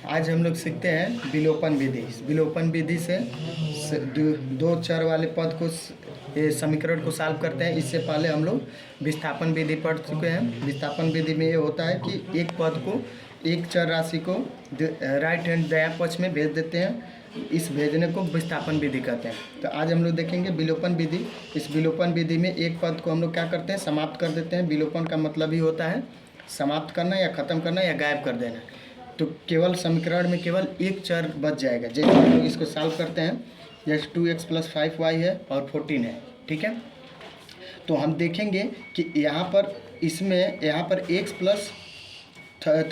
आज हम लोग सीखते हैं विलोपन विधि। इस विलोपन विधि से दो चर वाले पद को ये समीकरण को सॉल्व करते हैं। इससे पहले हम लोग विस्थापन विधि पढ़ चुके हैं। विस्थापन विधि में ये होता है कि एक पद को, एक चर राशि को राइट हैंड दायां पक्ष में भेज देते हैं। इस भेजने को विस्थापन विधि कहते हैं। तो आज हम लोग देखेंगे विलोपन विधि। इस विलोपन विधि में एक पद को हम लोग क्या करते हैं, समाप्त कर देते हैं। विलोपन का मतलब ही होता है समाप्त करना या ख़त्म करना या गायब कर देना। तो केवल समीकरण में केवल एक चर बच जाएगा। जैसे हम लोग इसको सॉल्व करते हैं, जैसे 2x + 5y है और 14 है, ठीक है। तो हम देखेंगे कि यहाँ पर यहाँ पर x +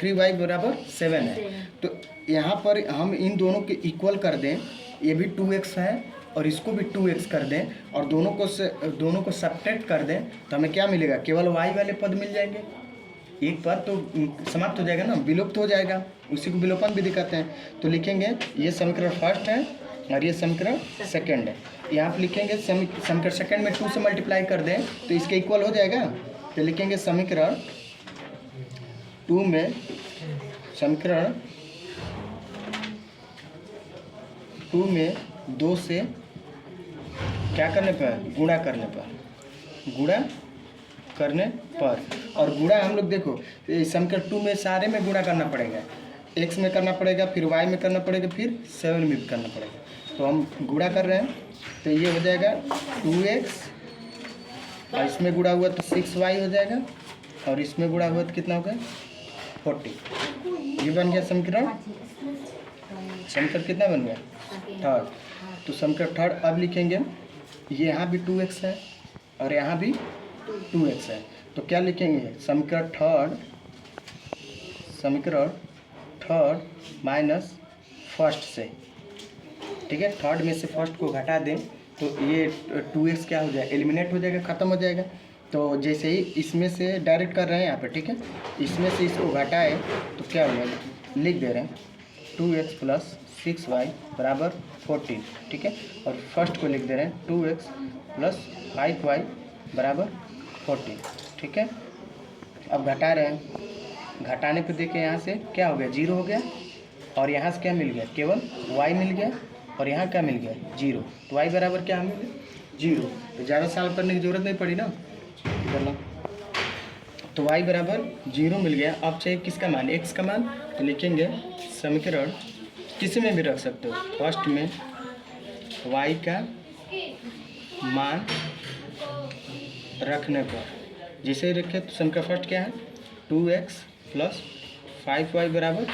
3y = 7 है। तो यहाँ पर हम इन दोनों के इक्वल कर दें, ये भी 2x है और इसको भी 2x कर दें और दोनों को सब्ट्रैक्ट कर दें, तो हमें क्या मिलेगा, केवल y वाले पद मिल जाएंगे। एक पद तो समाप्त हो जाएगा ना, विलुप्त हो जाएगा, उसी को विलोपन विधि कहते हैं। तो लिखेंगे ये समीकरण फर्स्ट है और ये समीकरण सेकंड है। यहाँ पर लिखेंगे समीकरण सेकंड में 2 से मल्टीप्लाई कर दें तो इसके इक्वल हो जाएगा। तो लिखेंगे समीकरण 2 में समीकरण 2 में 2 से क्या करने पर, गुणा करने पर और गुणा हम लोग देखो समीकरण 2 में सारे में गुणा करना पड़ेगा। x में करना पड़ेगा, फिर y में करना पड़ेगा, फिर 7 में भी करना पड़ेगा। तो हम गुणा कर रहे हैं तो ये हो जाएगा 2x और इसमें गुणा हुआ तो 6y हो जाएगा और इसमें गुणा हुआ तो कितना होगा 40। ये बन गया समीकरण कितना बन गया, थर्ड। तो समीकरण थर्ड अब लिखेंगे, ये यहाँ भी 2x है और यहाँ भी 2x है। तो क्या लिखेंगे, समीकरण थर्ड माइनस फर्स्ट से, ठीक है। थर्ड में से फर्स्ट को घटा दें तो ये 2x क्या हो जाएगा, एलिमिनेट हो जाएगा, ख़त्म हो जाएगा। तो जैसे ही इसमें से डायरेक्ट कर रहे हैं यहाँ पे, ठीक है, इसमें से इसको घटाए तो क्या हो जाएगा, लिख दे रहे हैं 2x + 6y = 14, ठीक है। और फर्स्ट को लिख दे रहे हैं 2x + 5y = 14, ठीक है। अब घटा रहे हैं, घटाने पे देखें यहाँ से क्या हो गया, 0 हो गया और यहाँ से क्या मिल गया, केवल y मिल गया और यहाँ क्या मिल गया, 0। तो y बराबर क्या मिल गया, 0। तो ज़्यादा सॉल्व करने की ज़रूरत नहीं पड़ी ना, करना। तो y बराबर 0 मिल गया। अब चाहिए किसका मान, x का मान। तो लिखेंगे समीकरण किसी में भी रख सकते हो, फर्स्ट में y का मान रखने पर जैसे ही रखे तो समीकरण फर्स्ट क्या है, 2x + 5y =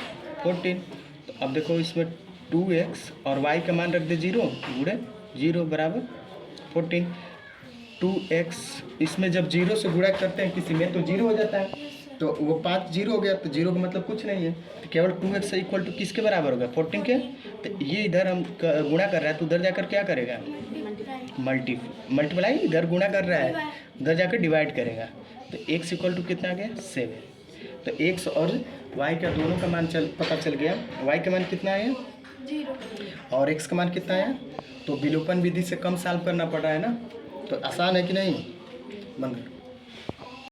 14। तो अब देखो इसमें 2x और y का मान रख दे 0 गुणे 0 = 14। 2x इसमें जब 0 से गुणा करते हैं किसी में तो 0 हो जाता है, तो वो 5 0 हो गया, तो 0 का मतलब कुछ नहीं है। तो केवल 2x = किसके बराबर होगा, 14 के। तो ये इधर हम गुणा कर रहा है तो उधर जाकर क्या करेगा, मल्टीप्लाई, इधर गुणा कर रहा है उधर जाकर डिवाइड करेगा। तो x = कितना आ गया, 7। तो x और y का दोनों का मान पता चल गया। y का मान कितना आया, 0 और x का मान कितना आया। तो विलोपन विधि से कम सॉल्व करना पड़ रहा है ना, तो आसान है कि नहीं, बंद।